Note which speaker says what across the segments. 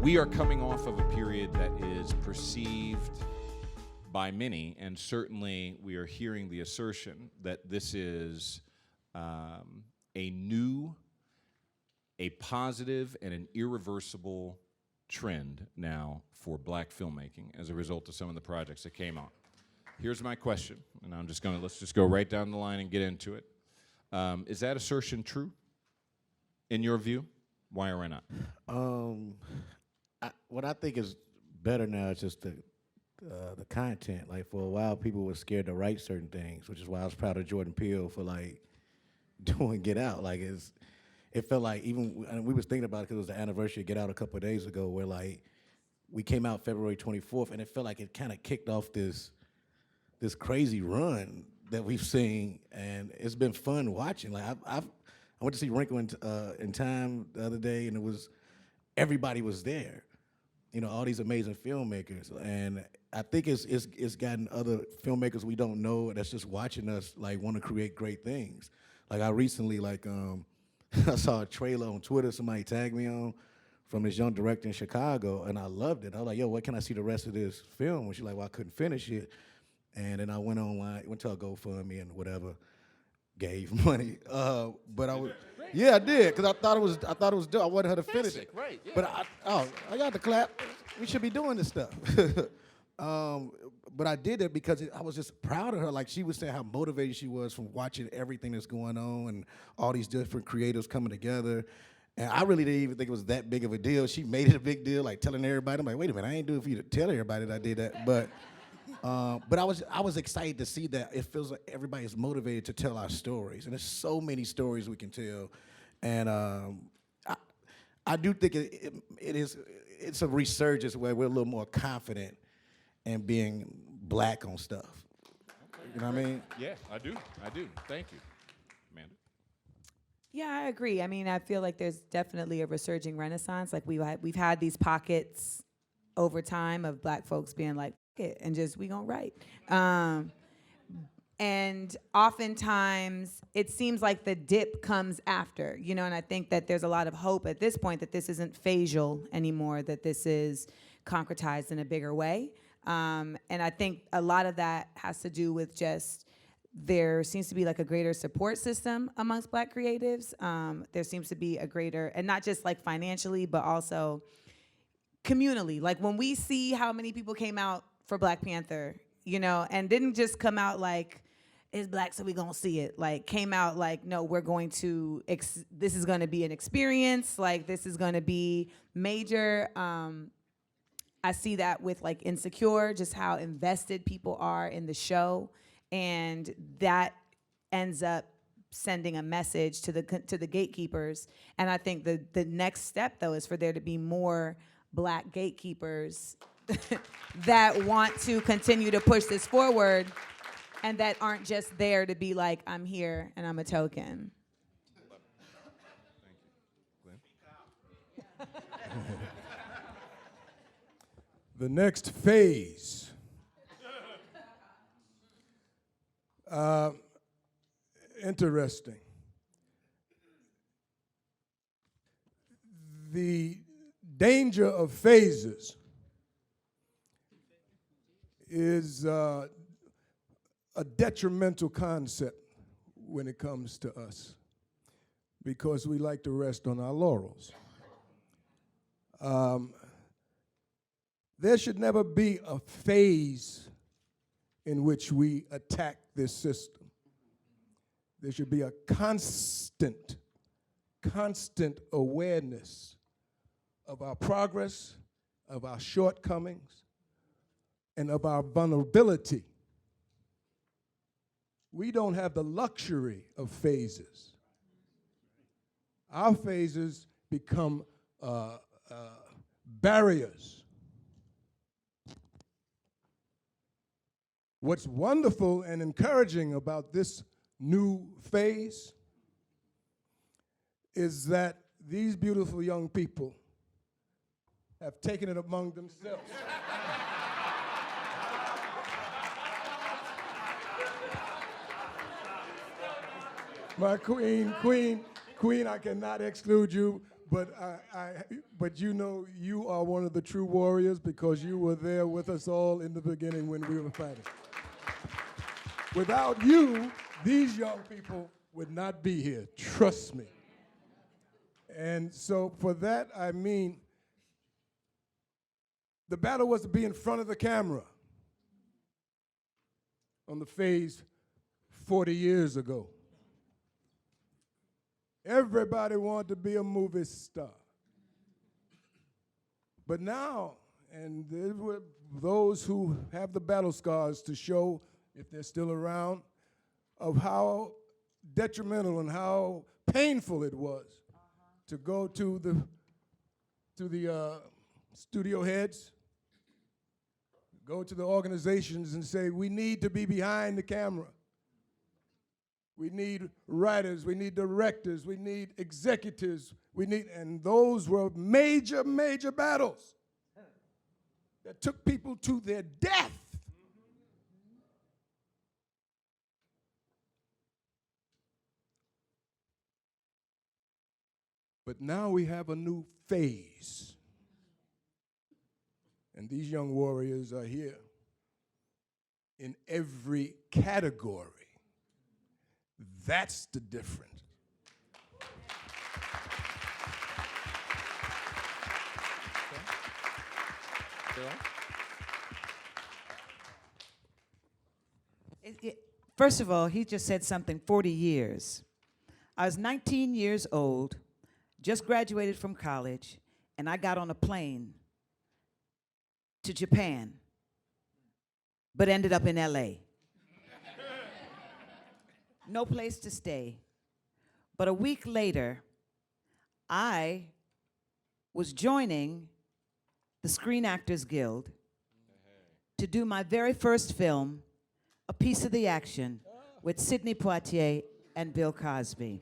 Speaker 1: We are coming off of a period that is perceived by many, and certainly we are hearing the assertion that this is a new, a positive, and an irreversible trend now for black filmmaking as a result of some of the projects that came out. Here's my question, and let's just go right down the line and get into it. Is that assertion true, in your view? Why or why not?
Speaker 2: What I think is better now is just the content. Like, for a while, people were scared to write certain things, which is why I was proud of Jordan Peele for like doing Get Out. Like, it felt like, even and we was thinking about it because it was the anniversary of Get Out a couple of days ago, where like we came out February 24th, and it felt like it kind of kicked off this crazy run that we've seen, and it's been fun watching. Like, I went to see Wrinkle in Time the other day, and everybody was there. You know, all these amazing filmmakers, and I think it's gotten other filmmakers we don't know that's just watching us like want to create great things. Like, I recently I saw a trailer on Twitter somebody tagged me on from this young director in Chicago, and I loved it. I was like, yo, what can I see the rest of this film? And she's like, well, I couldn't finish it. And then I went online, went to a GoFundMe and whatever, gave money. But I did, because I thought it was dope. I wanted her to finish it.
Speaker 1: Right, yeah.
Speaker 2: But I got the clap. We should be doing this stuff. But I did it because I was just proud of her. Like, she was saying how motivated she was from watching everything that's going on and all these different creatives coming together. And I really didn't even think it was that big of a deal. She made it a big deal, like telling everybody. I'm like, wait a minute, I ain't do it for you to tell everybody that I did that. But I was excited to see that it feels like everybody is motivated to tell our stories, and there's so many stories we can tell. And I do think it's a resurgence where we're a little more confident in being black on stuff. You know what I mean?
Speaker 1: Yeah, I do. Thank you, Amanda.
Speaker 3: Yeah, I agree. I mean, I feel like there's definitely a resurging renaissance. Like, we've had these pockets over time of black folks being like, it, and just, we gonna write. And oftentimes it seems like the dip comes after, you know, and I think that there's a lot of hope at this point that this isn't phasal anymore, that this is concretized in a bigger way. And I think a lot of that has to do with just, there seems to be like a greater support system amongst black creatives. There seems to be a greater, and not just like financially, but also communally. Like, when we see how many people came out for Black Panther, you know, and didn't just come out like, it's black, so we gonna see it. Like, came out like, no, we're going to, this is gonna be an experience, like, this is gonna be major. I see that with like Insecure, just how invested people are in the show, and that ends up sending a message to the gatekeepers. And I think the next step, though, is for there to be more black gatekeepers that want to continue to push this forward, and that aren't just there to be like, I'm here and I'm a token.
Speaker 1: Thank you. Glynn?
Speaker 4: The next phase. Interesting. The danger of phases is a detrimental concept when it comes to us, because we like to rest on our laurels. There should never be a phase in which we attack this system. There should be a constant awareness of our progress, of our shortcomings, and of our vulnerability. We don't have the luxury of phases. Our phases become barriers. What's wonderful and encouraging about this new phase is that these beautiful young people have taken it among themselves. My queen, I cannot exclude you, But you know, you are one of the true warriors because you were there with us all in the beginning when we were fighting. Without you, these young people would not be here, trust me. And so for that, I mean, the battle was to be in front of the camera on the phase 40 years ago. Everybody wanted to be a movie star. But now, and there were those who have the battle scars to show, if they're still around, of how detrimental and how painful it was to go to the studio heads, go to the organizations and say, we need to be behind the camera. We need writers, we need directors, we need executives, and those were major, major battles that took people to their death. But now we have a new phase. And these young warriors are here in every category. That's the difference.
Speaker 5: First of all, he just said something, 40 years. I was 19 years old, just graduated from college, and I got on a plane to Japan, but ended up in LA. No place to stay. But a week later, I was joining the Screen Actors Guild to do my very first film, A Piece of the Action, with Sidney Poitier and Bill Cosby.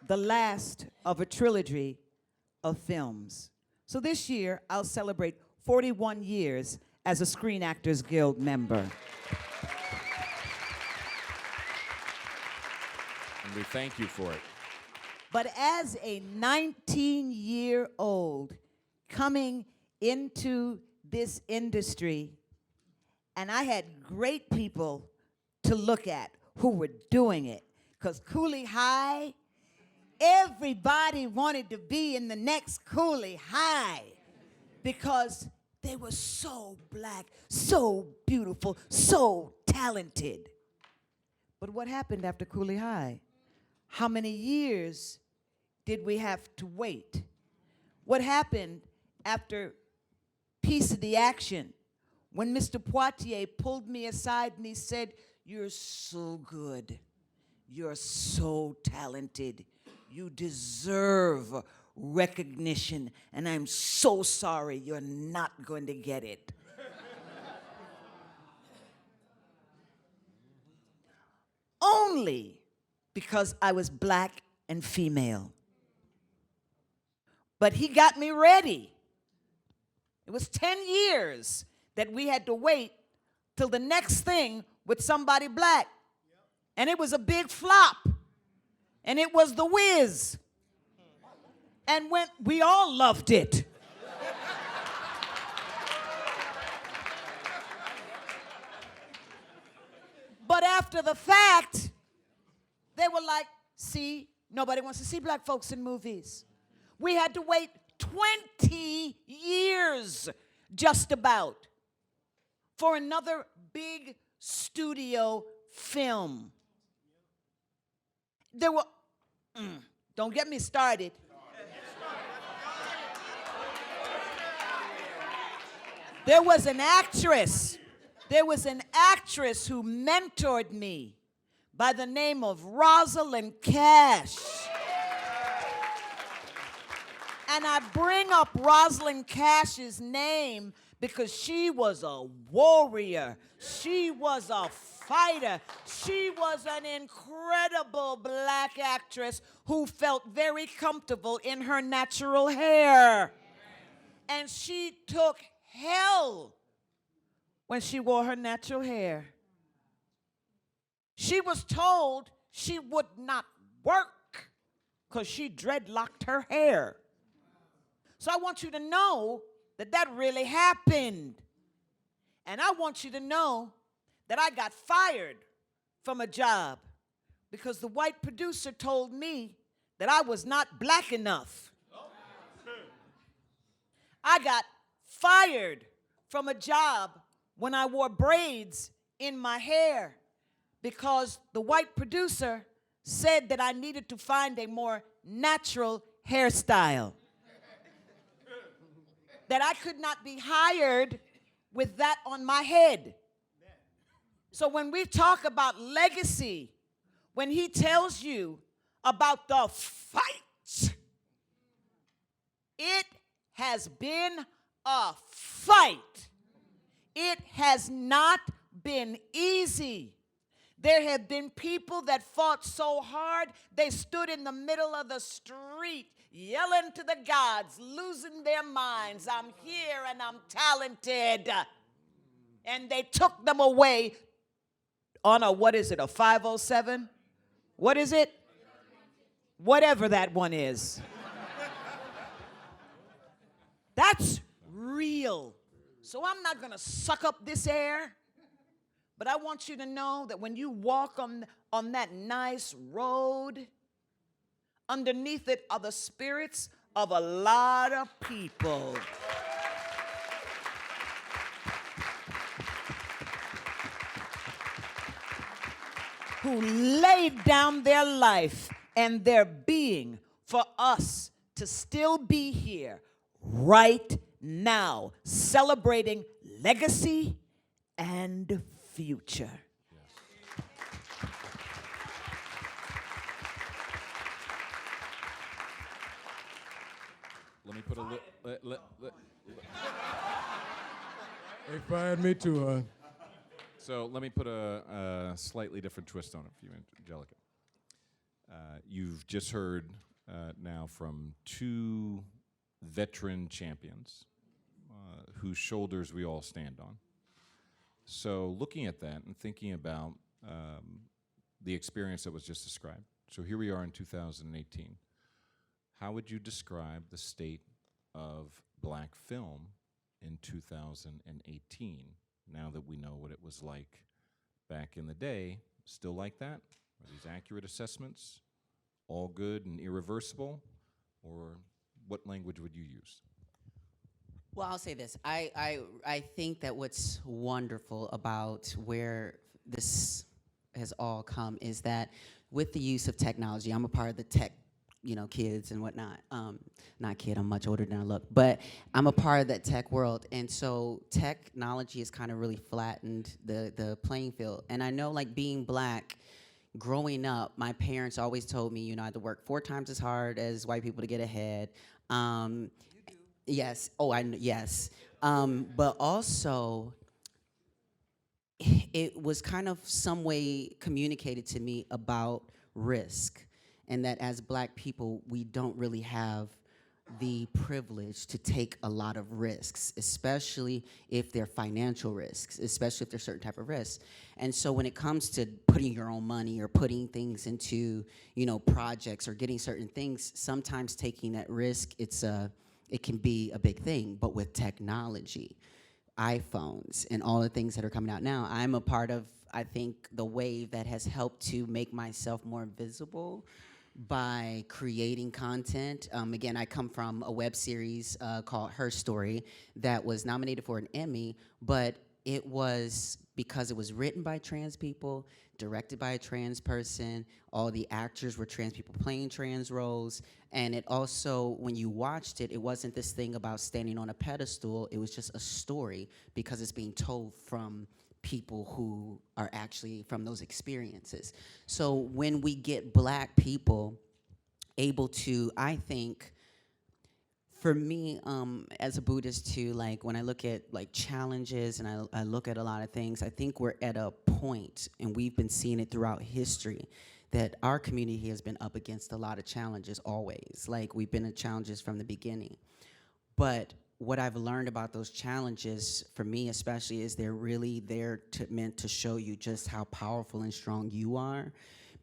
Speaker 5: The last of a trilogy of films. So this year, I'll celebrate 41 years as a Screen Actors Guild member.
Speaker 1: And we thank you for it.
Speaker 5: But as a 19-year-old coming into this industry, and I had great people to look at who were doing it, because Cooley High, everybody wanted to be in the next Cooley High because they were so black, so beautiful, so talented. But what happened after Cooley High? How many years did we have to wait? What happened after Piece of the Action when Mr. Poitier pulled me aside and he said, "You're so good. You're so talented. You deserve recognition, and I'm so sorry you're not going to get it." Only because I was black and female. But he got me ready. It was 10 years that we had to wait till the next thing with somebody black. And it was a big flop. And it was The Wiz. And we all loved it. But after the fact, they were like, see, nobody wants to see black folks in movies. We had to wait 20 years, just about, for another big studio film. There were, don't get me started. There was an actress who mentored me by the name of Rosalind Cash. And I bring up Rosalind Cash's name because she was a warrior. She was a fighter. She was an incredible black actress who felt very comfortable in her natural hair. And she took hell when she wore her natural hair. She was told she would not work because she dreadlocked her hair. So I want you to know that that really happened. And I want you to know that I got fired from a job because the white producer told me that I was not black enough. I got fired from a job when I wore braids in my hair because the white producer said that I needed to find a more natural hairstyle. That I could not be hired with that on my head. So when we talk about legacy, when he tells you about the fight, it has been a fight. It has not been easy. There have been people that fought so hard, they stood in the middle of the street yelling to the gods, losing their minds. I'm here and I'm talented. And they took them away on a, what is it, a 507? What is it? Whatever that one is. That's real. So I'm not going to suck up this air. But I want you to know that when you walk on that nice road, underneath it are the spirits of a lot of people. Who laid down their life and their being for us to still be here right now, celebrating legacy and future.
Speaker 1: Let me put a
Speaker 4: They fired me too, huh?
Speaker 1: So let me put a slightly different twist on it for you, Angelica. You've just heard now from two veteran champions whose shoulders we all stand on. So looking at that and thinking about the experience that was just described. So here we are in 2018. How would you describe the state of black film in 2018, now that we know what it was like back in the day? Still like that? Are these accurate assessments? All good and irreversible? Or what language would you use?
Speaker 6: Well, I'll say this. I think that what's wonderful about where this has all come is that with the use of technology, I'm a part of the tech, kids and whatnot. Not kid, I'm much older than I look, but I'm a part of that tech world. And so technology has kind of really flattened the playing field. And I know, like, being black, growing up, my parents always told me, I had to work 4 times as hard as white people to get ahead. Yes. Oh, yes. But also, it was kind of some way communicated to me about risk, and that as black people, we don't really have the privilege to take a lot of risks, especially if they're financial risks, especially if they're certain type of risks. And so when it comes to putting your own money or putting things into, projects or getting certain things, sometimes taking that risk, it can be a big thing. But with technology, iPhones, and all the things that are coming out now, I'm a part of, I think, the wave that has helped to make myself more visible by creating content. Again, I come from a web series called Her Story that was nominated for an Emmy, but it was because it was written by trans people, directed by a trans person, all the actors were trans people playing trans roles, and it also, when you watched it, it wasn't this thing about standing on a pedestal, it was just a story because it's being told from people who are actually from those experiences. So when we get black people able to, I think, for me, as a Buddhist too, like when I look at like challenges and I look at a lot of things, I think we're at a point, and we've been seeing it throughout history, that our community has been up against a lot of challenges always. Like, we've been in challenges from the beginning. But what I've learned about those challenges, for me especially, is they're really there meant to show you just how powerful and strong you are.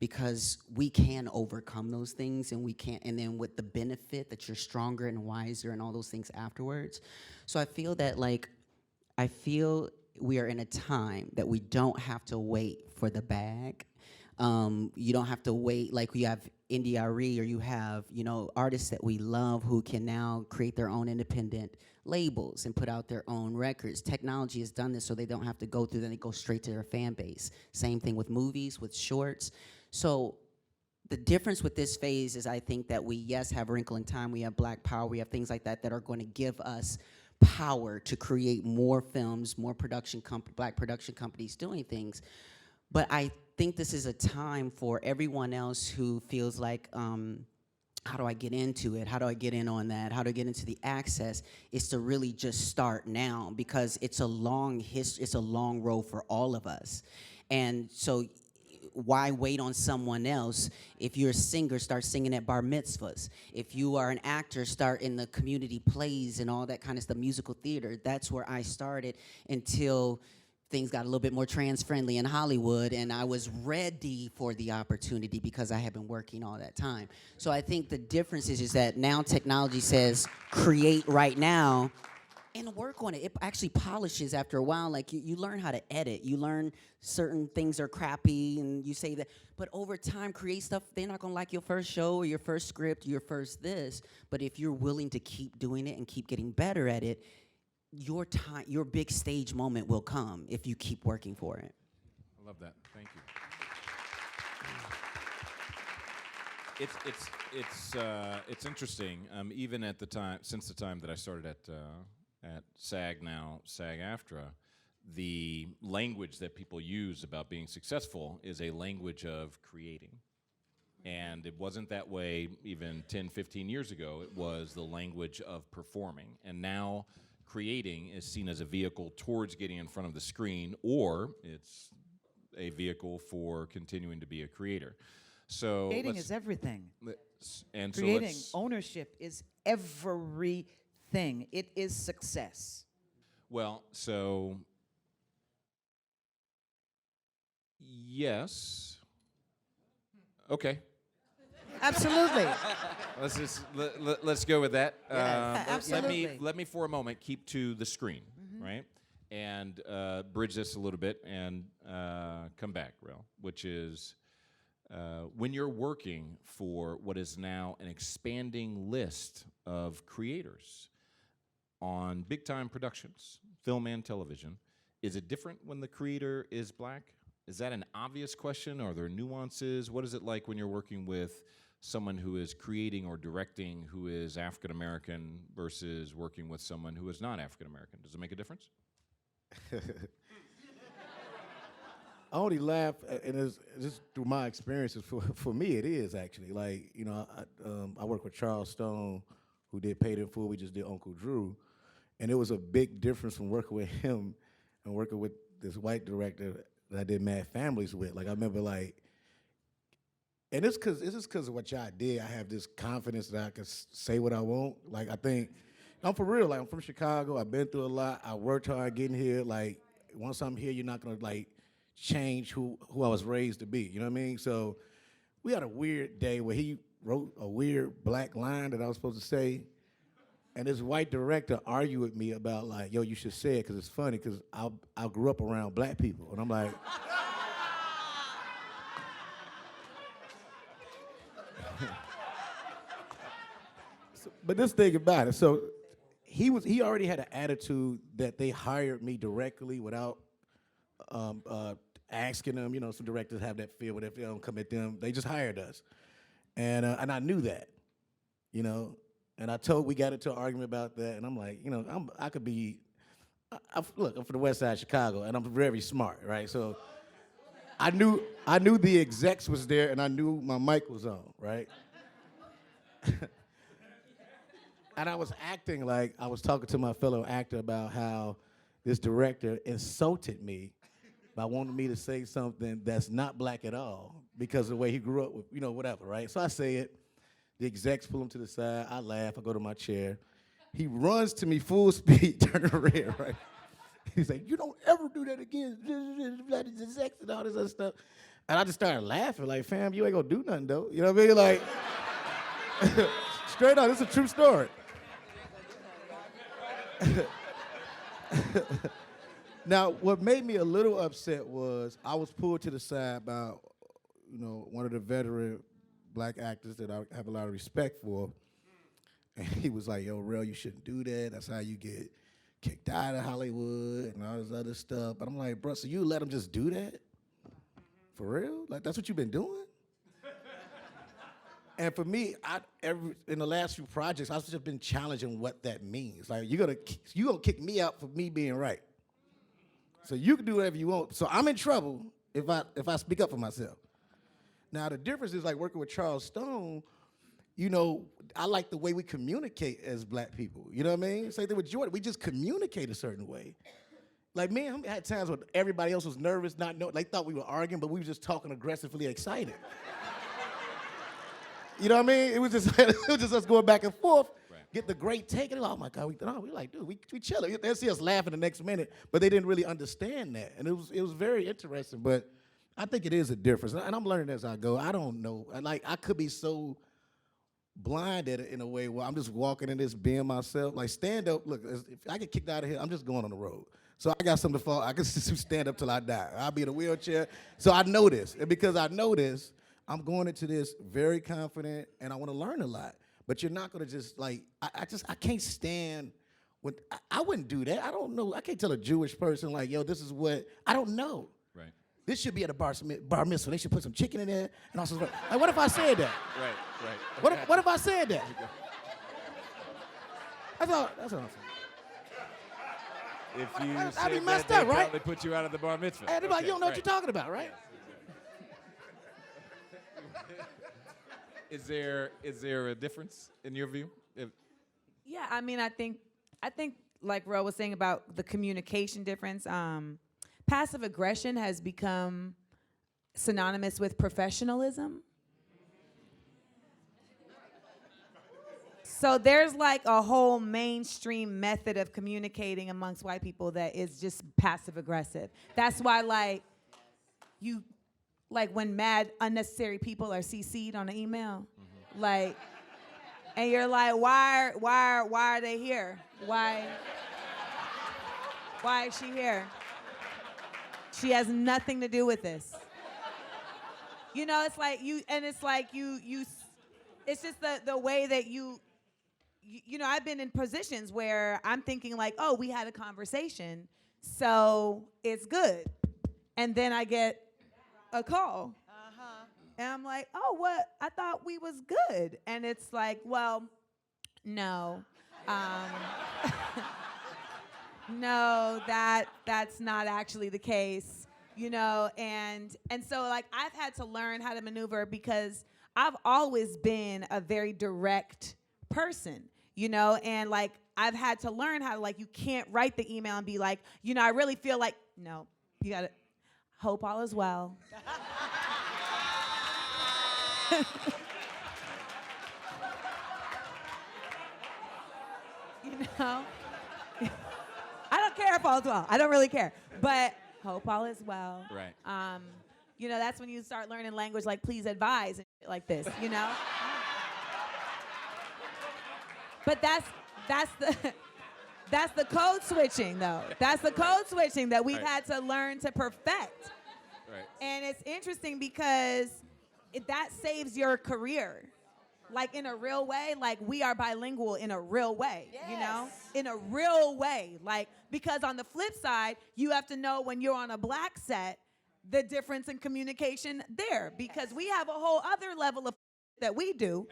Speaker 6: because we can overcome those things, and we can, and then with the benefit that you're stronger and wiser and all those things afterwards. So I feel that, like, I feel we are in a time that we don't have to wait for the bag. You don't have to wait, like you have NDRE, or you have, you know, artists that we love who can now create their own independent labels and put out their own records. Technology has done this so they don't have to go through, then they go straight to their fan base. Same thing with movies, with shorts. So the difference with this phase is, I think that we, yes, have Wrinkle in Time, we have Black Power, we have things like that that are going to give us power to create more films, more black production companies doing things. But I think this is a time for everyone else who feels like, how do I get into it? How do I get in on that? How do I get into the access? Is to really just start now, because it's a long history, it's a long road for all of us. And so why wait on someone else? If you're a singer, start singing at bar mitzvahs. If you are an actor, start in the community plays and all that kind of stuff, musical theater. That's where I started until things got a little bit more trans-friendly in Hollywood, and I was ready for the opportunity because I had been working all that time. So I think the difference is that now technology says, create right now, and work on it. It actually polishes after a while. Like, you learn how to edit. You learn certain things are crappy, and you say that. But over time, create stuff. They're not going to like your first show or your first script, your first this. But if you're willing to keep doing it and keep getting better at it, your time, your big stage moment will come if you keep working for it.
Speaker 1: I love that. Thank you. It's interesting. Even at the time, since the time that I started at SAG, now SAG-AFTRA, the language that people use about being successful is a language of creating. And it wasn't that way even 10, 15 years ago. It was the language of performing. And now creating is seen as a vehicle towards getting in front of the screen, or it's a vehicle for continuing to be a creator. So
Speaker 5: Creating is everything.
Speaker 1: And
Speaker 5: Creating,
Speaker 1: so
Speaker 5: ownership is everything. It is success.
Speaker 1: well, so yes. Okay.
Speaker 5: Absolutely.
Speaker 1: Let's just let's go with that.
Speaker 5: absolutely.
Speaker 1: Let me for a moment keep to the screen, right, and bridge this a little bit and come back, Rel, which is when you're working for what is now an expanding list of creators on big-time productions, film and television. Is it different when the creator is black? Is that an obvious question? Are there nuances? What is it like when you're working with someone who is creating or directing who is African American versus working with someone who is not African American? Does it make a difference?
Speaker 2: I only laugh, and it's just through my experiences. For me, it is actually like, you know, I work with Charles Stone, who did Paid in Full. We just did Uncle Drew, and it was a big difference from working with him and working with this white director that I did Mad Families with. Like, I remember, like, and it's just because of what y'all did. I have this confidence that I can say what I want. Like, I think I'm for real. Like, I'm from Chicago. I've been through a lot. I worked hard getting here. Like, once I'm here, you're not gonna like change who I was raised to be. You know what I mean? So we had a weird day where he wrote a weird black line that I was supposed to say, and this white director argued with me about, like, yo, you should say it because it's funny, because I grew up around black people. And I'm like, but this thing about it, so he already had an attitude that they hired me directly without asking them. You know, some directors have that feel when they don't come at them. They just hired us. And I knew that, you know. And we got into an argument about that, and I'm like, you know, look, I'm from the west side of Chicago, and I'm very smart, right? So I knew the execs was there, and I knew my mic was on, right? And I was acting like I was talking to my fellow actor about how this director insulted me by wanting me to say something that's not black at all because of the way he grew up with, you know, whatever, right? So I say it. The execs pull him to the side. I laugh. I go to my chair. He runs to me full speed, turning red, right? He's like, you don't ever do that again. The execs and all this other stuff. And I just started laughing, like, fam, you ain't gonna do nothing, though. You know what I mean? Like, straight up, this is a true story. Now, what made me a little upset was I was pulled to the side by, one of the veteran black actors that I have a lot of respect for. And he was like, yo, Rel, you shouldn't do that. That's how you get kicked out of Hollywood and all this other stuff. But I'm like, bro, so you let him just do that? For real? Like, that's what you've been doing? And for me, in the last few projects, I've just been challenging what that means. Like, you gonna kick me out for me being right. So you can do whatever you want. So I'm in trouble if I speak up for myself. Now, the difference is, like, working with Charles Stone, I like the way we communicate as black people. You know what I mean? Same thing with Jordan. We just communicate a certain way. Like, me and him had times when everybody else was nervous, not knowing. They thought we were arguing, but we were just talking aggressively excited. You know what I mean? It was just us going back and forth, get the great take, and oh my God, we like, dude, we chilling. They'll see us laughing the next minute, but they didn't really understand that, and it was very interesting. But I think it is a difference, and I'm learning as I go. I don't know, I could be so blind at it in a way where I'm just walking in this being myself. Like, stand up. Look, if I get kicked out of here, I'm just going on the road. So I got something to fall. I can stand up till I die. I'll be in a wheelchair. So I know this, and because I know this, I'm going into this very confident, and I want to learn a lot. But you're not going to just, like, I can't stand when, I wouldn't do that. I don't know. I can't tell a Jewish person, like, yo, this is what, I don't know.
Speaker 1: Right.
Speaker 2: This should be at a bar mitzvah. They should put some chicken in there. And also, like, what if I said that?
Speaker 1: Right.
Speaker 2: What if I said that? That's all I'm saying.
Speaker 1: If you
Speaker 2: I'd
Speaker 1: said
Speaker 2: be messed
Speaker 1: that,
Speaker 2: up,
Speaker 1: they'd
Speaker 2: right?
Speaker 1: probably put you out of the bar mitzvah.
Speaker 2: And they're like,
Speaker 1: Okay,
Speaker 2: you don't know what
Speaker 1: right.
Speaker 2: you're talking about, right?
Speaker 1: Is there a difference in your view?
Speaker 3: Yeah, I mean, I think like Rel was saying about the communication difference, passive aggression has become synonymous with professionalism. So there's like a whole mainstream method of communicating amongst white people that is just passive aggressive. That's why, like, when mad unnecessary people are CC'd on an email, like, and you're like, why are they here? Why is she here? She has nothing to do with this. It's like it's just the way that I've been in positions where I'm thinking like, oh, we had a conversation, so it's good. And then I get a call. And I'm like, oh, what? I thought we was good. And it's like, well, no. No, that's not actually the case, and so, like, I've had to learn how to maneuver because I've always been a very direct person, and, like, I've had to learn how to, like, you can't write the email and be like, I really feel like, no, you gotta, hope all is well. I don't care if all's well. I don't really care. But hope all is well.
Speaker 1: Right.
Speaker 3: That's when you start learning language like please advise and shit like this, But that's the code switching though. That's the code switching that we've had to learn to perfect.
Speaker 1: Right.
Speaker 3: And it's interesting because that saves your career. Like, in a real way, like, we are bilingual in a real way, in a real way. Like, because on the flip side, you have to know when you're on a black set, the difference in communication there, because we have a whole other level of that we do.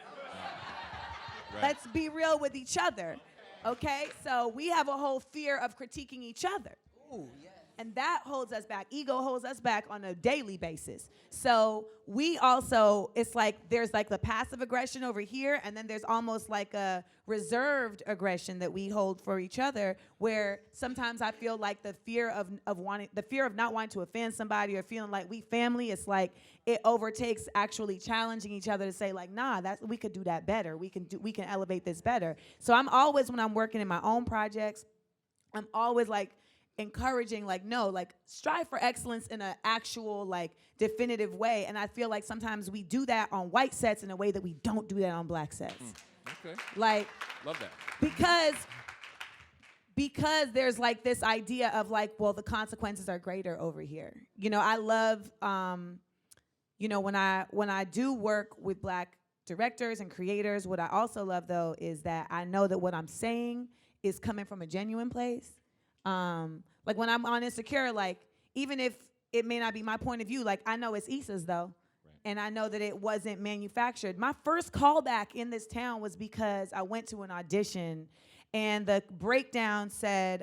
Speaker 3: Right. Let's be real with each other, okay? So we have a whole fear of critiquing each other. Ooh, yes. And that holds us back. Ego holds us back on a daily basis. So we also, it's like there's like the passive aggression over here, and then there's almost like a reserved aggression that we hold for each other, where sometimes I feel like the fear of not wanting to offend somebody or feeling like we family, it's like it overtakes actually challenging each other to say like, nah, we could do that better. We can elevate this better. So I'm always, when I'm working in my own projects, I'm always like, encouraging, like, no, like, strive for excellence in an actual, like, definitive way. And I feel like sometimes we do that on white sets in a way that we don't do that on black sets.
Speaker 1: Okay.
Speaker 3: Like,
Speaker 1: Love that.
Speaker 3: because there's like this idea of like, well, the consequences are greater over here. You know, I love, you know, when I do work with black directors and creators, what I also love though is that I know that what I'm saying is coming from a genuine place. Like when I'm on Insecure, like even if it may not be my point of view, like I know it's Issa's though. And I know that it wasn't manufactured. My first callback in this town was because I went to an audition and the breakdown said,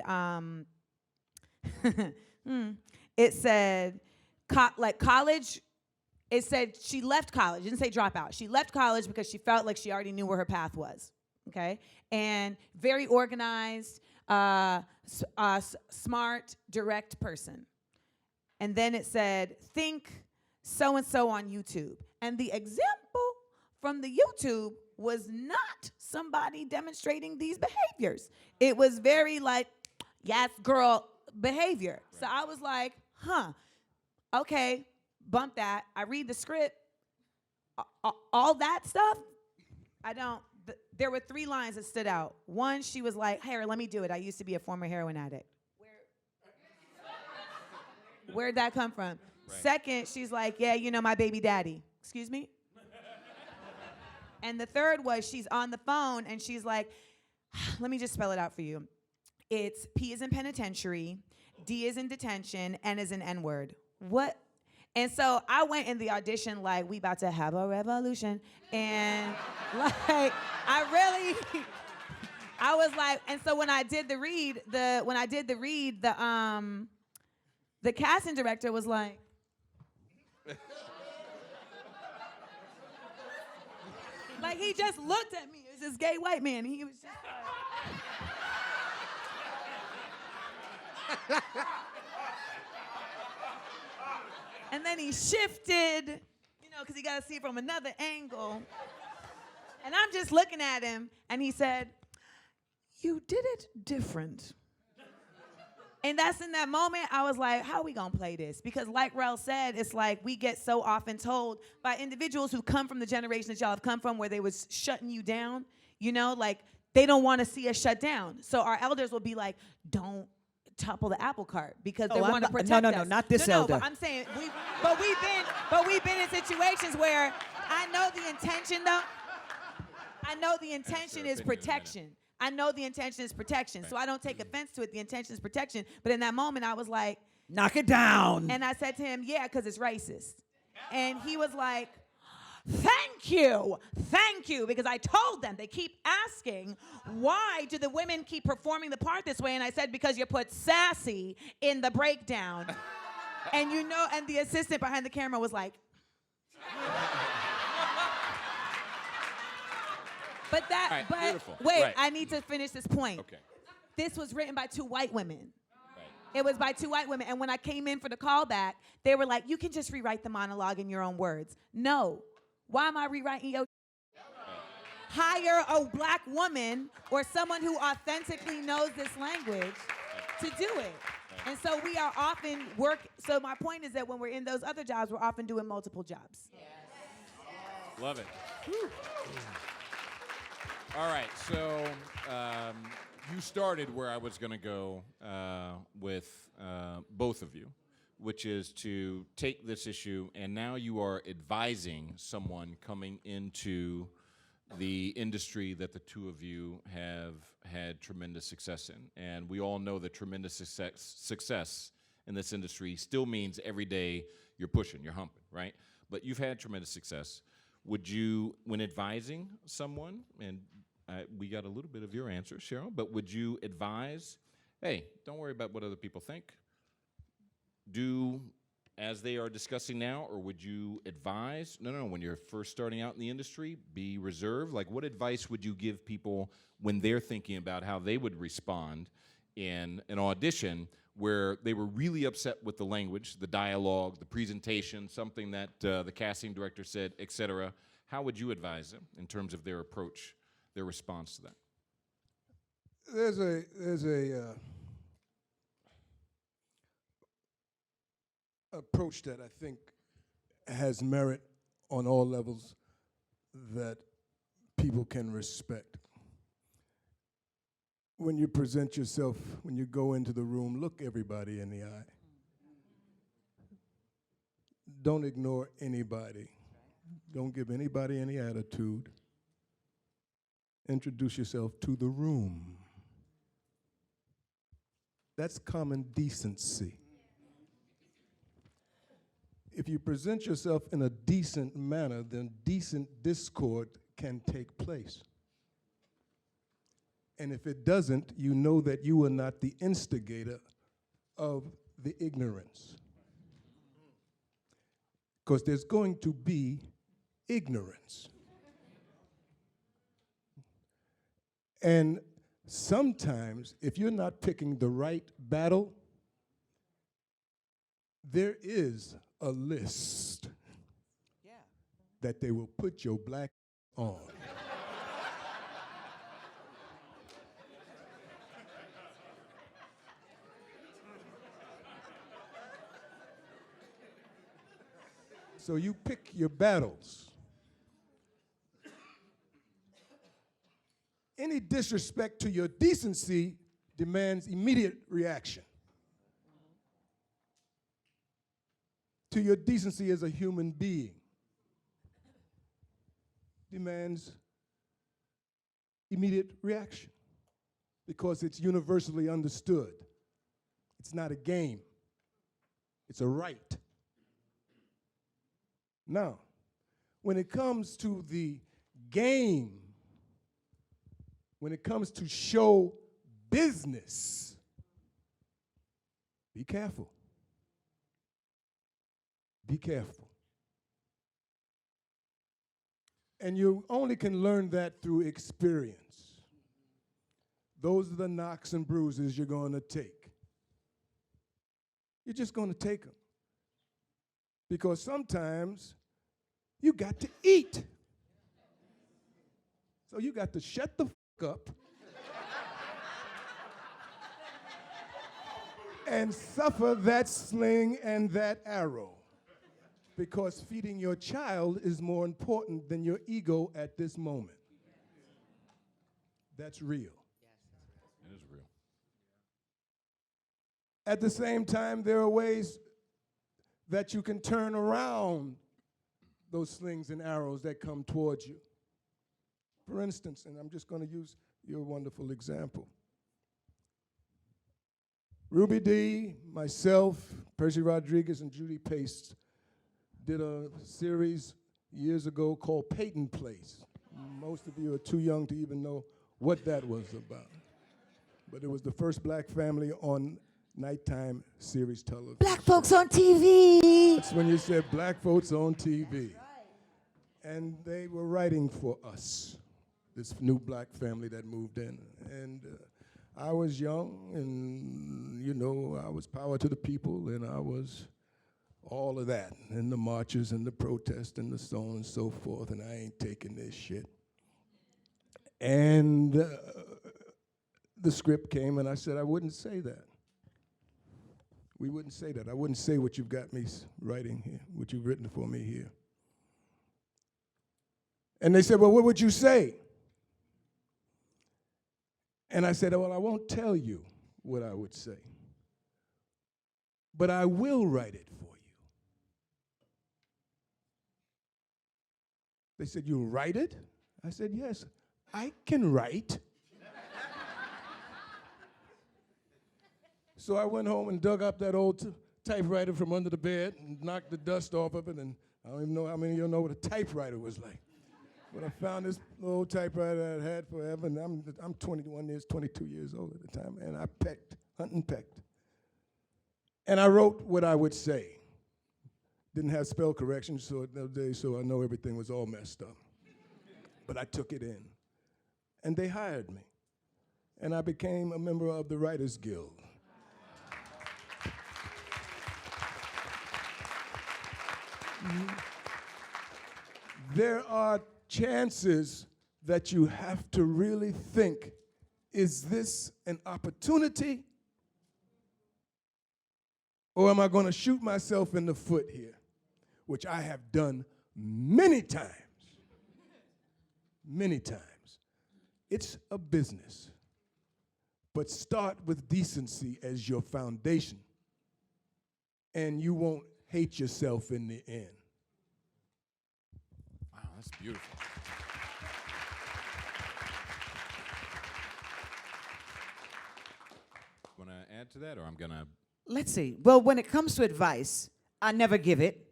Speaker 3: it said, college, it said she left college. It didn't say dropout. She left college because she felt like she already knew where her path was, okay? And very organized, smart, direct person. And then it said, think so-and-so on YouTube. And the example from the YouTube was not somebody demonstrating these behaviors. It was very like, yes, girl behavior. Right. So I was like, okay, bump that. I read the script. All that stuff, there were 3 lines that stood out. One, she was like, hey, let me do it. I used to be a former heroin addict. Where'd that come from? Right. Second, she's like, yeah, you know, my baby daddy. Excuse me? And the third was she's on the phone and she's like, let me just spell it out for you. It's P is in penitentiary, D is in detention, N is in N-word. What? And so I went in the audition like, we about to have a revolution. And like, I was like, and so when I did the read, the casting director was like, like he just looked at me. It was this gay white man. He was just like, and then he shifted, you know, because he got to see it from another angle. And I'm just looking at him, and he said, "You did it different." And that's in that moment, I was like, how are we gonna play this? Because like Rel said, it's like we get so often told by individuals who come from the generation that y'all have come from where they was shutting you down, you know, like they don't wanna see us shut down. So our elders will be like, don't topple the apple cart because they wanna protect us.
Speaker 5: No, not this elder.
Speaker 3: But I'm saying, we've been in situations where I know the intention though. I know the intention is protection. I know the intention is protection, so I don't take offense to it. The intention is protection. But in that moment, I was like,
Speaker 5: knock it down.
Speaker 3: And I said to him, yeah, because it's racist. And he was like, thank you, because I told them, they keep asking, why do the women keep performing the part this way? And I said, because you put sassy in the breakdown. And you know, and the assistant behind the camera was like, But
Speaker 1: beautiful.
Speaker 3: Wait,
Speaker 1: right.
Speaker 3: I need to finish this point.
Speaker 1: Okay.
Speaker 3: This was written by 2 white women.
Speaker 1: Right.
Speaker 3: It was by 2 white women. And when I came in for the callback, they were like, you can just rewrite the monologue in your own words. No. Why am I rewriting your Hire a black woman or someone who authentically knows this language to do it. Right. And so we are often so my point is that when we're in those other jobs, we're often doing multiple jobs.
Speaker 1: Yes. Love it. Whew. All right, so you started where I was going to go with both of you, which is to take this issue, and now you are advising someone coming into the industry that the 2 of you have had tremendous success in. And we all know that tremendous success in this industry still means every day you're pushing, you're humping, right? But you've had tremendous success. Would you, when advising someone, and we got a little bit of your answer, Sheryl, but would you advise, hey, don't worry about what other people think. Do as they are discussing now, or would you advise, no, when you're first starting out in the industry, be reserved? Like, what advice would you give people when they're thinking about how they would respond in an audition where they were really upset with the language, the dialogue, the presentation, something that the casting director said, et cetera? How would you advise them in terms of their approach, their response to that?
Speaker 4: There's a approach that I think has merit on all levels that people can respect. When you present yourself, when you go into the room, look everybody in the eye. Don't ignore anybody. Don't give anybody any attitude. Introduce yourself to the room. That's common decency. If you present yourself in a decent manner, then decent discord can take place. And if it doesn't, you know that you are not the instigator of the ignorance. Because there's going to be ignorance. And sometimes, if you're not picking the right battle, there is a list that they will put your black on. So you pick your battles. Any disrespect to your decency demands immediate reaction. To your decency as a human being demands immediate reaction because it's universally understood. It's not a game. It's a right. Now, when it comes to the game, when it comes to show business, be careful. Be careful. And you only can learn that through experience. Those are the knocks and bruises you're going to take. You're just going to take them. Because sometimes you got to eat. So you got to shut the fuck up and suffer that sling and that arrow. Because feeding your child is more important than your ego at this moment. That's real.
Speaker 1: It is real.
Speaker 4: At the same time, there are ways that you can turn around those slings and arrows that come towards you. For instance, and I'm just going to use your wonderful example. Ruby D, myself, Percy Rodriguez, and Judy Pace did a series years ago called Peyton Place. Most of you are too young to even know what that was about. But it was the first black family on nighttime series television.
Speaker 5: Black folks on TV.
Speaker 4: That's when you said black folks on TV. And they were writing for us, this new black family that moved in. And I was young, and you know, I was power to the people, and I was all of that, and the marches and the protests and the so on and so forth, and I ain't taking this shit. And the script came, and I said I wouldn't say that. We wouldn't say that. I wouldn't say what you've got me writing here, what you've written for me here. And they said, well, what would you say? And I said, well, I won't tell you what I would say, but I will write it for you. They said, you'll write it? I said, yes, I can write. So I went home and dug up that old typewriter from under the bed and knocked the dust off of it, and I don't even know how many of you know what a typewriter was like. But I found this little typewriter I'd had forever, and I'm 22 years old at the time, and I pecked, hunt and pecked. And I wrote what I would say. Didn't have spell correction so I know everything was all messed up. But I took it in. And they hired me. And I became a member of the Writers Guild. There are chances that you have to really think, is this an opportunity Or am I going to shoot myself in the foot here, which I have done many times? Many times. It's a business. But start with decency as your foundation, and you won't hate yourself in the end.
Speaker 1: Wow, that's beautiful. Want to add to that, or I'm going to?
Speaker 5: Let's see. Well, when it comes to advice, I never give it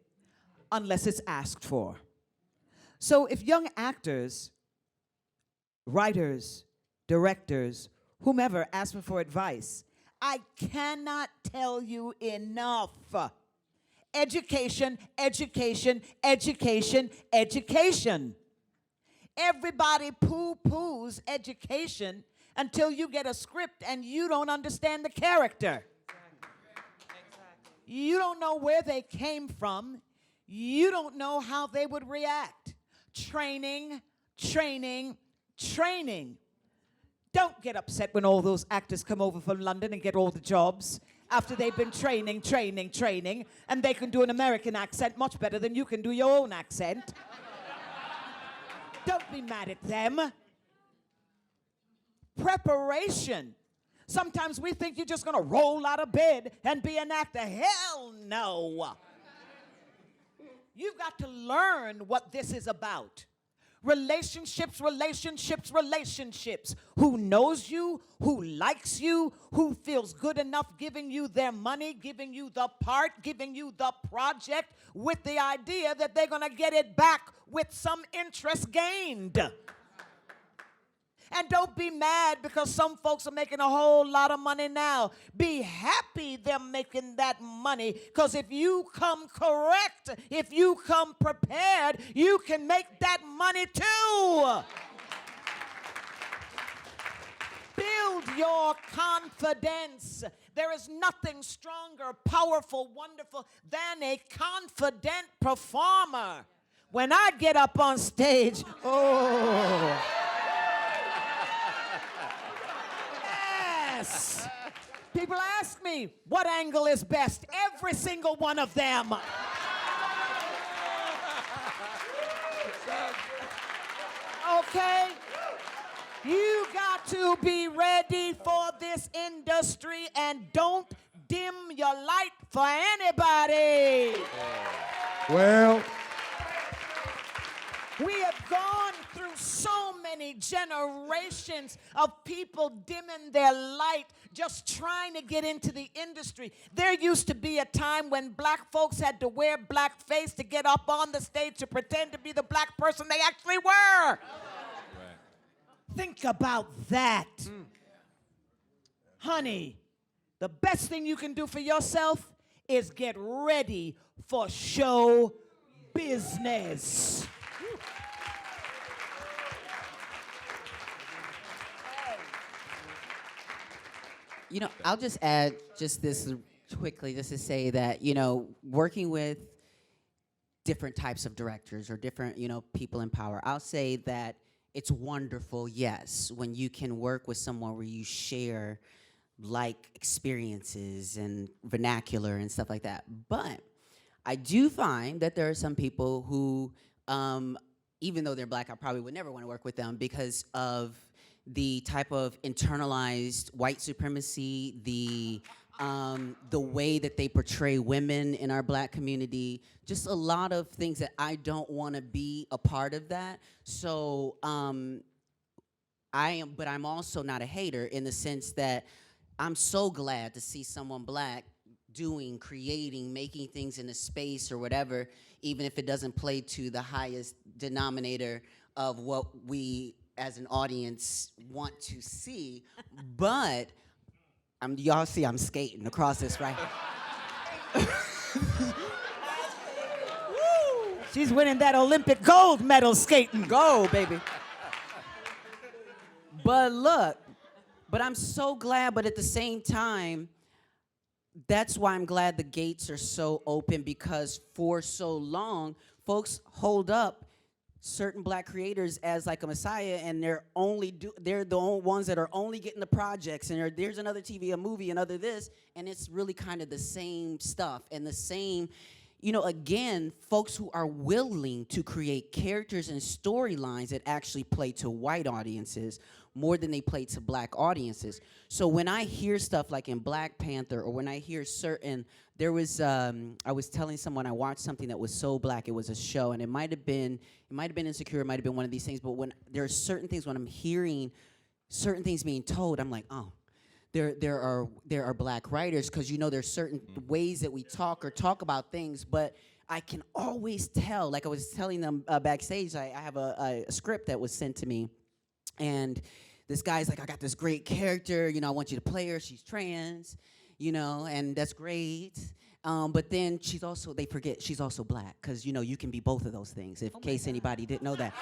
Speaker 5: unless it's asked for. So if young actors, writers, directors, whomever ask me for advice, I cannot tell you enough. Education, education, education, education. Everybody poo-poos education until you get a script and you don't understand the character. You don't know where they came from. You don't know how they would react. Training, training, training. Don't get upset when all those actors come over from London and get all the jobs after they've been training, training, training, and they can do an American accent much better than you can do your own accent. Don't be mad at them. Preparation. Sometimes we think you're just going to roll out of bed and be an actor. Hell no. You've got to learn what this is about. Relationships, relationships, relationships. Who knows you, who likes you, who feels good enough giving you their money, giving you the part, giving you the project with the idea that they're going to get it back with some interest gained. And don't be mad because some folks are making a whole lot of money now. Be happy they're making that money, because if you come correct, if you come prepared, you can make that money too. Build your confidence. There is nothing stronger, powerful, wonderful than a confident performer. When I get up on stage, oh. Yes. People ask me, what angle is best? Every single one of them. Okay? You got to be ready for this industry, and don't dim your light for anybody.
Speaker 4: Well,
Speaker 5: we have gone through so many generations of people dimming their light, just trying to get into the industry. There used to be a time when black folks had to wear blackface to get up on the stage to pretend to be the black person they actually were. Right. Think about that. Honey, the best thing you can do for yourself is get ready for show business.
Speaker 6: You know, I'll just add just this quickly, just to say that, you know, working with different types of directors or different, you know, people in power, I'll say that it's wonderful, yes, when you can work with someone where you share like experiences and vernacular and stuff like that. But I do find that there are some people who, even though they're black, I probably would never want to work with them because of the type of internalized white supremacy, the way that they portray women in our black community, just a lot of things that I don't want to be a part of that. So but I'm also not a hater in the sense that I'm so glad to see someone black doing, creating, making things in a space or whatever, even if it doesn't play to the highest denominator of what we as an audience want to see. But y'all see I'm skating across this right here.
Speaker 5: She's winning that Olympic gold medal skating.
Speaker 6: Go, baby. But look, but I'm so glad, but at the same time, that's why I'm glad the gates are so open, because for so long, folks hold up certain black creators as like a messiah, and they're the only ones that are only getting the projects, and there's another TV, a movie, another this, and it's really kind of the same stuff and the same, again, folks who are willing to create characters and storylines that actually play to white audiences more than they play to black audiences. So when I hear stuff like in Black Panther, or when I hear there was, I was telling someone I watched something that was so black, it was a show, and it might have been Insecure, it might have been one of these things, but when there are certain things, when I'm hearing certain things being told, I'm like, oh, there are black writers, because there's certain ways that we talk about things, but I can always tell, like I was telling them backstage, I have a script that was sent to me, and this guy's like, I got this great character, I want you to play her, she's trans, and that's great. But then they forget she's also black, because, you can be both of those things, in case anybody didn't know that.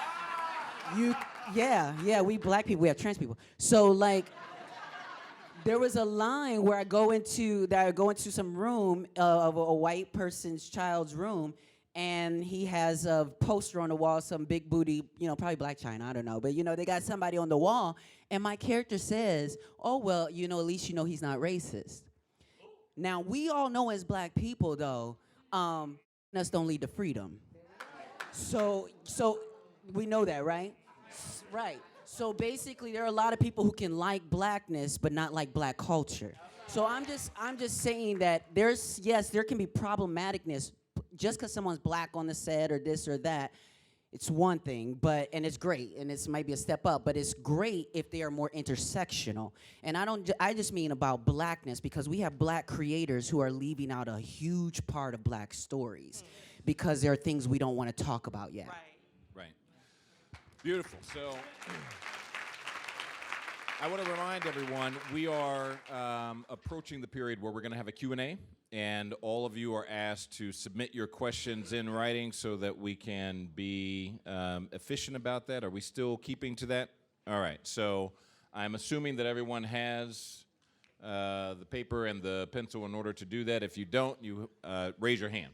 Speaker 6: We black people, we have trans people. So, like, there was a line where I go into some room of a white person's child's room, and he has a poster on the wall, some big booty, probably Black China, I don't know. But, they got somebody on the wall, and my character says, oh, well, at least he's not racist. Now, we all know as black people, though, us don't lead to freedom. So we know that, right? Right. So basically, there are a lot of people who can like blackness, but not like black culture. So I'm just saying that there can be problematicness just because someone's black on the set or this or that. It's one thing, and it's great, and it might be a step up, but it's great if they are more intersectional. And I just mean about blackness, because we have black creators who are leaving out a huge part of black stories because there are things we don't want to talk about yet.
Speaker 1: Right. Beautiful. So I want to remind everyone, we are approaching the period where we're going to have a Q&A, and all of you are asked to submit your questions in writing so that we can be efficient about that. Are we still keeping to that? All right. So I'm assuming that everyone has the paper and the pencil in order to do that. If you don't, you raise your hand,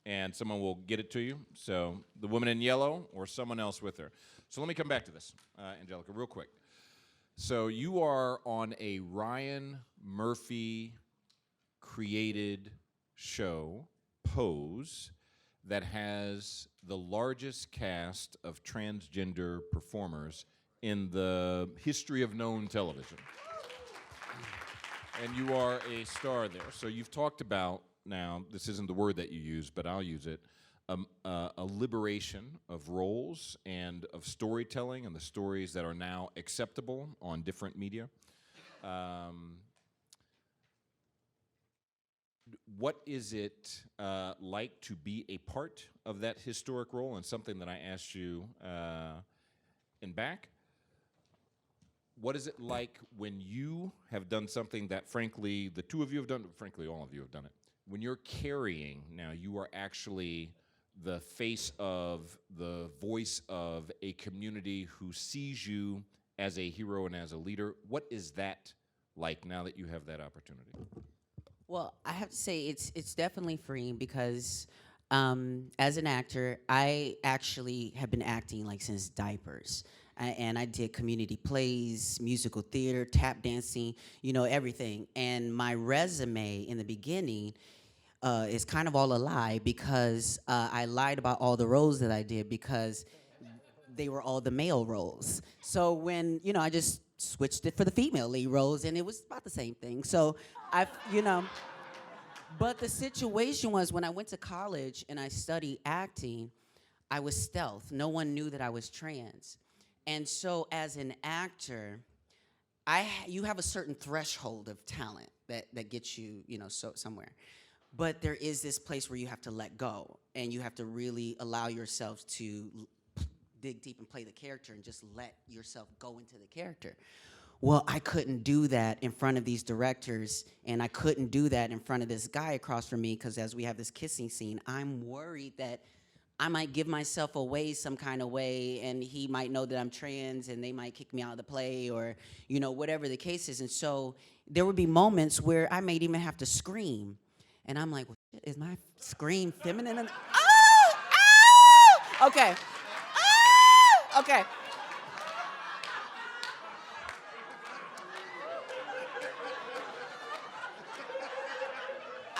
Speaker 1: and someone will get it to you. So the woman in yellow or someone else with her. So let me come back to this, Angelica, real quick. So you are on a Ryan Murphy created show, Pose, that has the largest cast of transgender performers in the history of known television. And you are a star there. So you've talked about, now, this isn't the word that you use, but I'll use it, a liberation of roles and of storytelling and the stories that are now acceptable on different media. What is it like to be a part of that historic role? And something that I asked you in back, what is it like when you have done something that, frankly, the two of you have done, frankly, all of you have done it, when you're carrying, now you are actually the face of, the voice of a community who sees you as a hero and as a leader. What is that like now that you have that opportunity?
Speaker 6: Well, I have to say it's definitely freeing, because as an actor, I actually have been acting like since diapers. And I did community plays, musical theater, tap dancing, everything. And my resume in the beginning is kind of all a lie, because I lied about all the roles that I did because they were all the male roles. So when, I just switched it for the female lead roles, and it was about the same thing. So but the situation was, when I went to college and I studied acting, I was stealth. No one knew that I was trans. And so as an actor, you have a certain threshold of talent that gets you, somewhere. But there is this place where you have to let go, and you have to really allow yourself to dig deep and play the character and just let yourself go into the character. Well, I couldn't do that in front of these directors, and I couldn't do that in front of this guy across from me, because as we have this kissing scene, I'm worried that I might give myself away some kind of way, and he might know that I'm trans, and they might kick me out of the play, or, whatever the case is. And so there would be moments where I might even have to scream. And I'm like, well, is my scream feminine? Oh! Oh! Okay. Okay.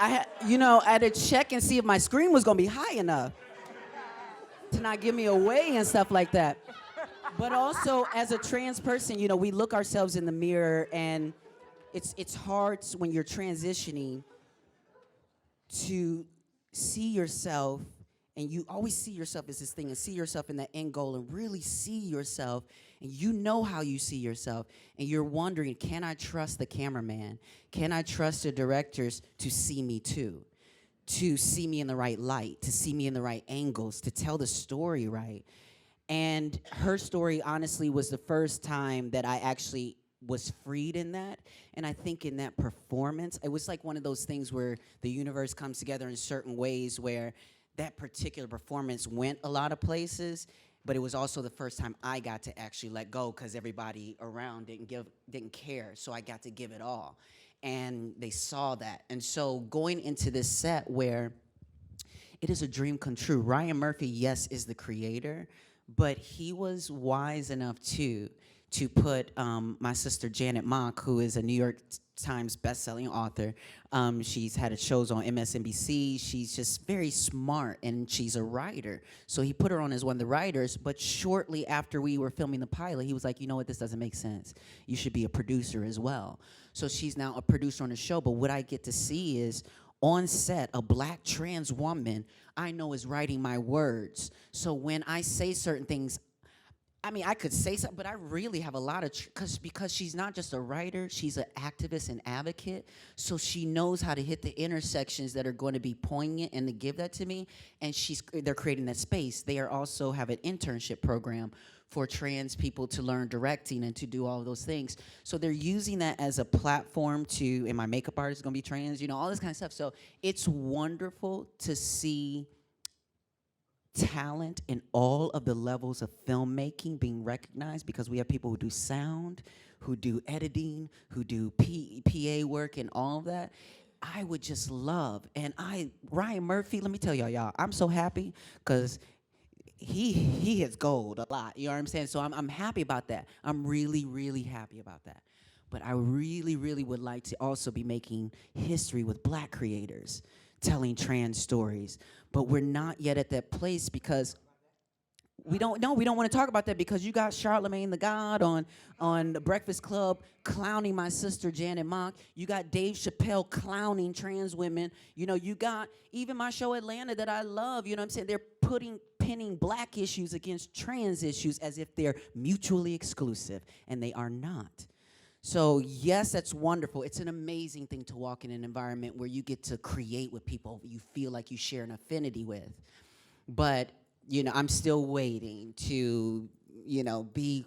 Speaker 6: I had to check and see if my screen was gonna be high enough to not give me away and stuff like that. But also, as a trans person, we look ourselves in the mirror, and it's hard when you're transitioning to see yourself, and you always see yourself as this thing and see yourself in that end goal and really see yourself, and you know how you see yourself, and you're wondering, can I trust the cameraman? Can I trust the directors to see me too? To see me in the right light, to see me in the right angles, to tell the story right. And her story, honestly, was the first time that I actually was freed in that. And I think in that performance, it was like one of those things where the universe comes together in certain ways where that particular performance went a lot of places, but it was also the first time I got to actually let go because everybody around didn't care. So I got to give it all. And they saw that. And so going into this set where it is a dream come true. Ryan Murphy, yes, is the creator, but he was wise enough to put my sister Janet Mock, who is a New York Times bestselling author. She's had shows on MSNBC. She's just very smart, and she's a writer. So he put her on as one of the writers, but shortly after we were filming the pilot, he was like, you know what, this doesn't make sense. You should be a producer as well. So she's now a producer on the show, but what I get to see is on set, a black trans woman I know is writing my words. So when I say certain things, I mean, I could say something, but I really have a lot of, because she's not just a writer, she's an activist and advocate. So she knows how to hit the intersections that are going to be poignant and to give that to me. And they're creating that space. They also have an internship program for trans people to learn directing and to do all of those things. So they're using that as a platform and my makeup artist is gonna be trans, all this kind of stuff. So it's wonderful to see talent in all of the levels of filmmaking being recognized, because we have people who do sound, who do editing, who do PA work and all of that. I would just love, and Ryan Murphy, let me tell y'all, I'm so happy because he hits gold a lot, you know what I'm saying? So I'm happy about that. I'm really, really happy about that. But I really, really would like to also be making history with black creators, telling trans stories. But we're not yet at that place because we don't want to talk about that, because you got Charlemagne the God on the Breakfast Club clowning my sister Janet Mock. You got Dave Chappelle clowning trans women. You got even my show Atlanta that I love. You know what I'm saying? They're pinning black issues against trans issues as if they're mutually exclusive, and they are not. So yes, that's wonderful. It's an amazing thing to walk in an environment where you get to create with people you feel like you share an affinity with. But I'm still waiting to, be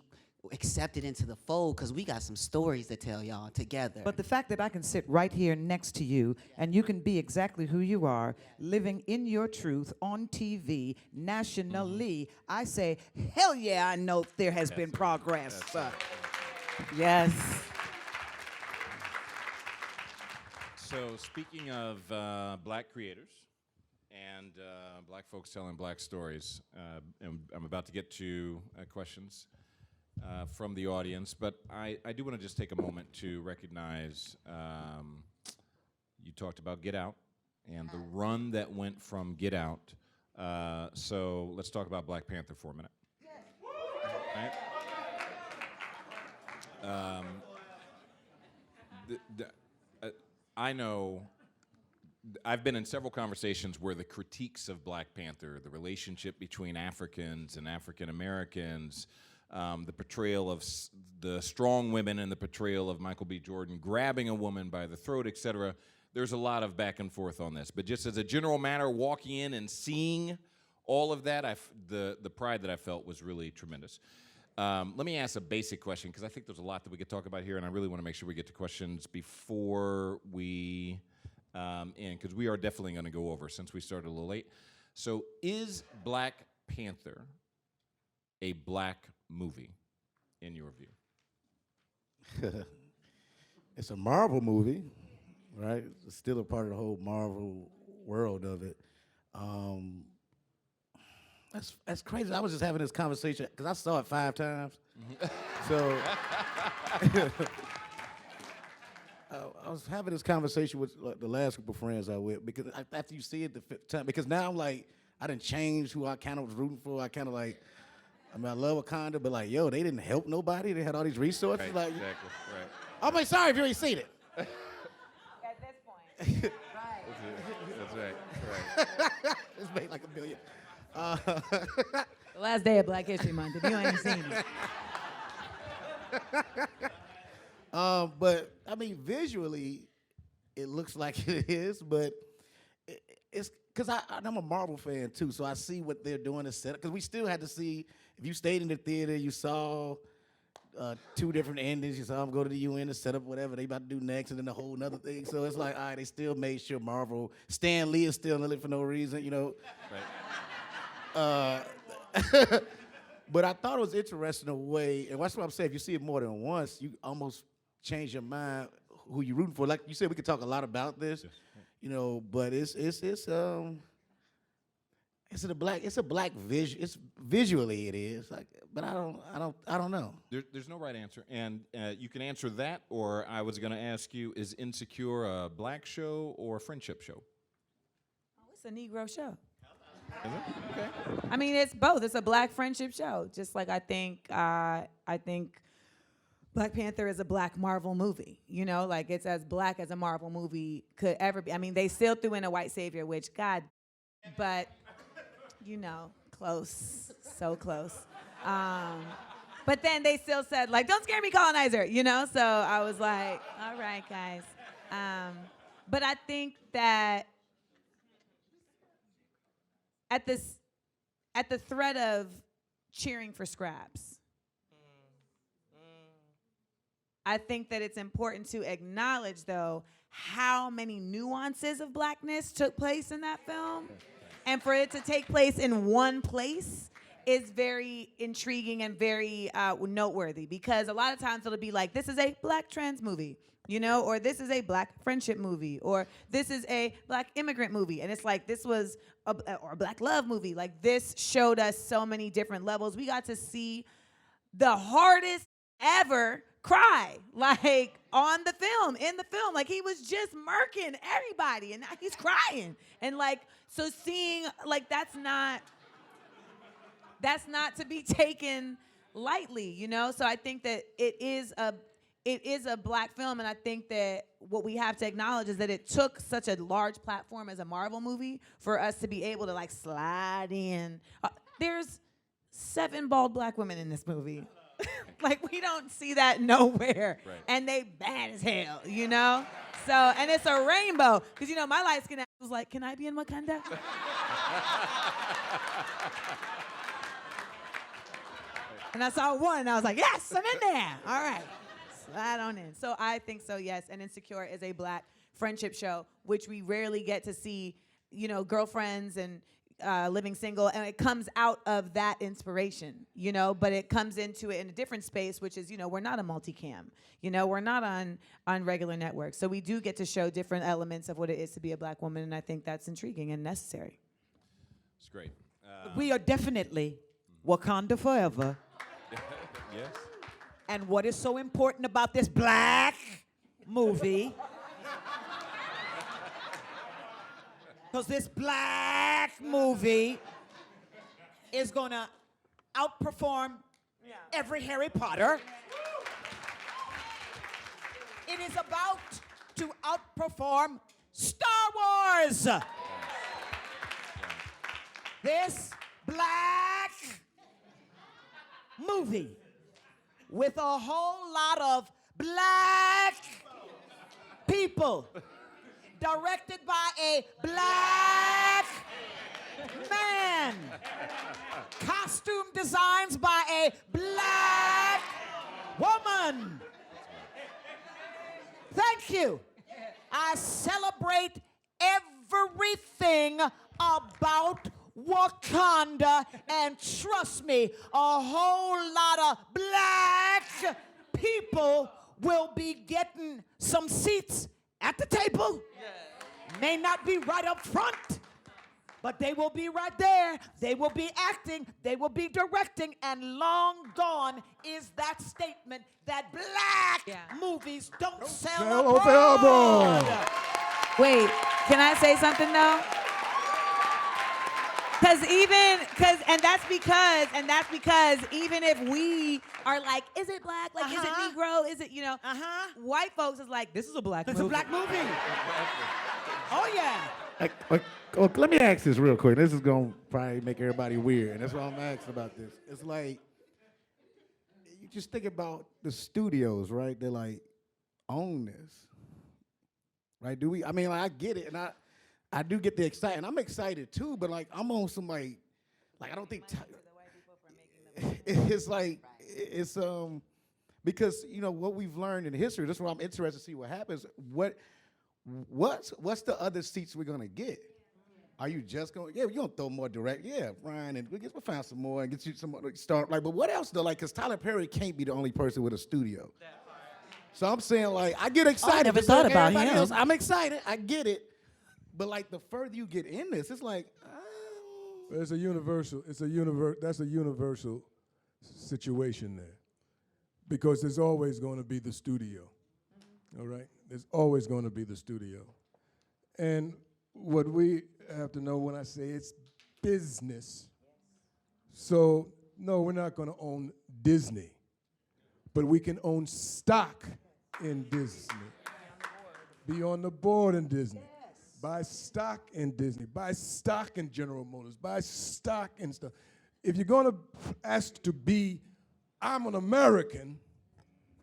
Speaker 6: accepted into the fold, because we got some stories to tell y'all together.
Speaker 7: But the fact that I can sit right here next to you and you can be exactly who you are, living in your truth on TV nationally, I say, hell yeah, I know there has been progress.
Speaker 6: Yes.
Speaker 1: So speaking of black creators and black folks telling black stories, and I'm about to get to questions from the audience, but I do want to just take a moment to recognize, you talked about Get Out and the run that went from Get Out. So let's talk about Black Panther for a minute. Right? I know I've been in several conversations where the critiques of Black Panther, the relationship between Africans and African Americans, the portrayal of the strong women and the portrayal of Michael B. Jordan grabbing a woman by the throat, etc. There's a lot of back and forth on this. But just as a general matter, walking in and seeing all of that, the pride that I felt was really tremendous. Let me ask a basic question, because I think there's a lot that we could talk about here, and I really want to make sure we get to questions before we end, because we are definitely going to go over since we started a little late. So is Black Panther a black movie, in your view?
Speaker 2: It's a Marvel movie, right? It's still a part of the whole Marvel world of it. That's crazy. I was just having this conversation because I saw it 5 times. So I was having this conversation with the last group of friends I with because after you see it the 5th time, because now I'm like, I done changed who I kind of was rooting for. I kind of like, I mean, I love Wakanda, but like, yo, they didn't help nobody. They had all these resources.
Speaker 1: Right,
Speaker 2: Like,
Speaker 1: exactly. Right.
Speaker 2: I'm like, sorry if you ain't seen it.
Speaker 3: At this point.
Speaker 1: That's right.
Speaker 2: It's made like $1 billion.
Speaker 3: The last day of Black History Month, if you ain't seen it.
Speaker 2: But I mean, visually, it looks like it is, but it's because I'm a Marvel fan too, so I see what they're doing to set up. Because we still had to see, if you stayed in the theater, you saw 2 different endings. You saw them go to the UN to set up whatever they about to do next, and then a whole nother thing. So it's like, all right, they still made sure Marvel, Stan Lee is still in it for no reason, you know.
Speaker 1: Right.
Speaker 2: But I thought it was interesting a way, and that's what I'm saying. If you see it more than once, you almost change your mind who you're rooting for. Like you said, we could talk a lot about this, you know. But it's a black vision. It's visually it is like, but I don't know.
Speaker 1: There's no right answer, and you can answer that, or I was going to ask you: is Insecure a black show or a friendship show?
Speaker 3: Oh, it's a Negro show.
Speaker 1: Is it? Okay.
Speaker 3: I mean, it's both. It's a black friendship show. Just like I think Black Panther is a black Marvel movie. You know, like it's as black as a Marvel movie could ever be. I mean, they still threw in a white savior, which God, but you know, close, so close. But then they still said like, "Don't scare me, colonizer." You know, so I was like, "All right, guys." But I think that at the threat of cheering for scraps, I think that it's important to acknowledge, though, how many nuances of blackness took place in that film. And for it to take place in one place is very intriguing and very noteworthy, because a lot of times it'll be like, this is a black trans movie, you know, or this is a black friendship movie, or this is a black immigrant movie. And it's like, this was or a black love movie. Like, this showed us so many different levels. We got to see the hardest ever cry, like on the film, in the film. Like, he was just murking everybody, and now he's crying. And like, so seeing, like, that's not to be taken lightly, you know? So I think that it is a black film, and I think that what we have to acknowledge is that it took such a large platform as a Marvel movie for us to be able to like slide in. There's 7 bald black women in this movie. Like, we don't see that nowhere.
Speaker 1: Right.
Speaker 3: And they bad as hell, you know? So, and it's a rainbow. Because, you know, my light skin ass was like, can I be in Wakanda? And I saw one, and I was like, yes, I'm in there. All right, slide on in. So I think so, yes. And Insecure is a black friendship show, which we rarely get to see, you know, girlfriends and living single, and it comes out of that inspiration, you know, but it comes into it in a different space, which is, you know, we're not a multicam, you know, we're not on regular networks. So we do get to show different elements of what it is to be a black woman, and I think that's intriguing and necessary.
Speaker 1: It's great.
Speaker 7: We are definitely Wakanda forever.
Speaker 1: Yes.
Speaker 7: And what is so important about this black movie, because this black movie is gonna outperform every Harry Potter. It is about to outperform Star Wars. This black movie with a whole lot of black people, directed by a black man, costume designs by a black woman. Thank you. I celebrate everything about Wakanda, and trust me, a whole lot of black people will be getting some seats at the table. May not be right up front, but they will be right there. They will be acting. They will be directing. And long gone is that statement that black movies don't sell
Speaker 4: sell
Speaker 7: abroad.
Speaker 4: abroad.
Speaker 3: Wait, can I say something though? And that's because even if we are like, is it black? Like, is it Negro? Is it, white folks is like, this is a black movie.
Speaker 7: It's a black movie. Oh, yeah.
Speaker 2: Well, let me ask this real quick. This is going to probably make everybody weird, and that's why I'm asking about this. It's like, you just think about the studios, right? They like own this, right? I mean, like, I get it, and I do get the excitement. I'm excited too, but like I'm on some like I don't think it's like it's because what we've learned in history. That's why I'm interested to see what happens. What's the other seats we're gonna get? Are you just going? Yeah, you're gonna throw more direct. Yeah, Ryan, and we'll find some more and get you some more start. Like, but what else though? Like, because Tyler Perry can't be the only person with a studio. So I'm saying, like, I get excited.
Speaker 7: never
Speaker 2: just
Speaker 7: thought
Speaker 2: like
Speaker 7: about
Speaker 2: everybody
Speaker 7: him.
Speaker 2: else. I'm excited. I get it. But like the further you get in this, it's like
Speaker 4: It's a universal. That's a universal situation there, because there's always going to be the studio. All right, there's always going to be the studio, and what we have to know when I say it's business. So no, we're not going to own Disney, but we can own stock in Disney. Be on the board in Disney. Buy stock in Disney. Buy stock in General Motors. Buy stock in stuff. If you're going to ask to be, I'm an American,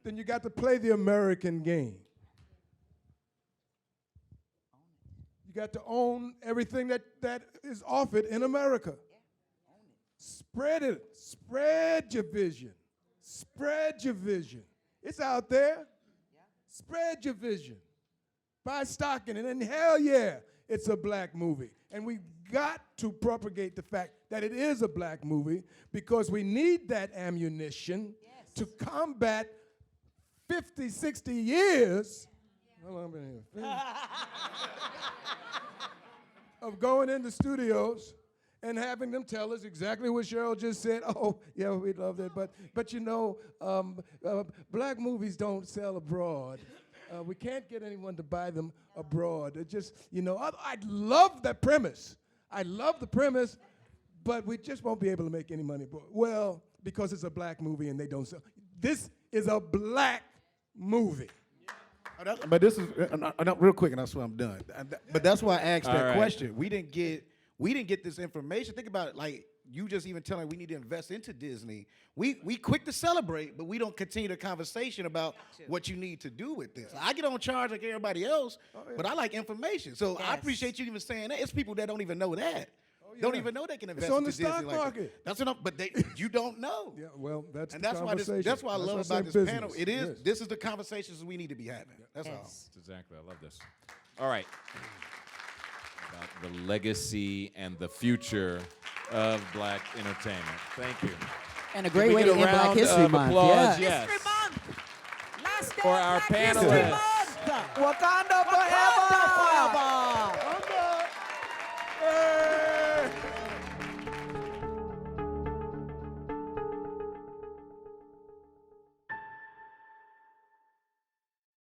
Speaker 4: then you got to play the American game. You got to own everything that is offered in America. Spread it. Spread your vision. Spread your vision. It's out there. Spread your vision. Buy stock in it, and hell yeah, it's a black movie. And we got to propagate the fact that it is a black movie, because we need that ammunition to combat 50, 60 years. How long have I been here? Of going into studios and having them tell us exactly what Sheryl just said. Oh, yeah, we love that, but black movies don't sell abroad. We can't get anyone to buy them abroad. It just, I love that premise. I love the premise, but we just won't be able to make any money abroad. Well, because it's a black movie and they don't sell. This is a black movie.
Speaker 2: But this is real quick, and that's why I'm done. But that's why I asked that
Speaker 1: right.
Speaker 2: question. We didn't get this information. Think about it. Like you just even telling we need to invest into Disney. We quick to celebrate, but we don't continue the conversation about what you need to do with this. I get on charge like everybody else, but I like information. So I appreciate you even saying that. It's people that don't even know that. Don't even know they can invest
Speaker 4: It's on
Speaker 2: into
Speaker 4: the stock
Speaker 2: Disney
Speaker 4: market.
Speaker 2: Like that. That's what but you don't know.
Speaker 4: Yeah, well, that's
Speaker 2: And
Speaker 4: the
Speaker 2: that's why
Speaker 4: conversation.
Speaker 2: that's why I love about this
Speaker 4: business.
Speaker 2: panel. It is
Speaker 4: Yes.
Speaker 2: this is the conversations we need to be having. That's all.
Speaker 1: That's exactly. I love this. All right. About the legacy and the future of black entertainment. Thank you.
Speaker 7: And a
Speaker 1: Can
Speaker 7: great
Speaker 1: we
Speaker 7: way
Speaker 1: get
Speaker 7: to
Speaker 1: a
Speaker 7: end Black
Speaker 1: round
Speaker 7: History
Speaker 1: of
Speaker 7: Month.
Speaker 1: applause?
Speaker 7: Yeah.
Speaker 1: Yes.
Speaker 7: Last day
Speaker 1: For
Speaker 7: of
Speaker 1: our
Speaker 7: Black History
Speaker 1: panelists.
Speaker 7: Month.
Speaker 2: Wakanda forever.
Speaker 7: Wakanda forever.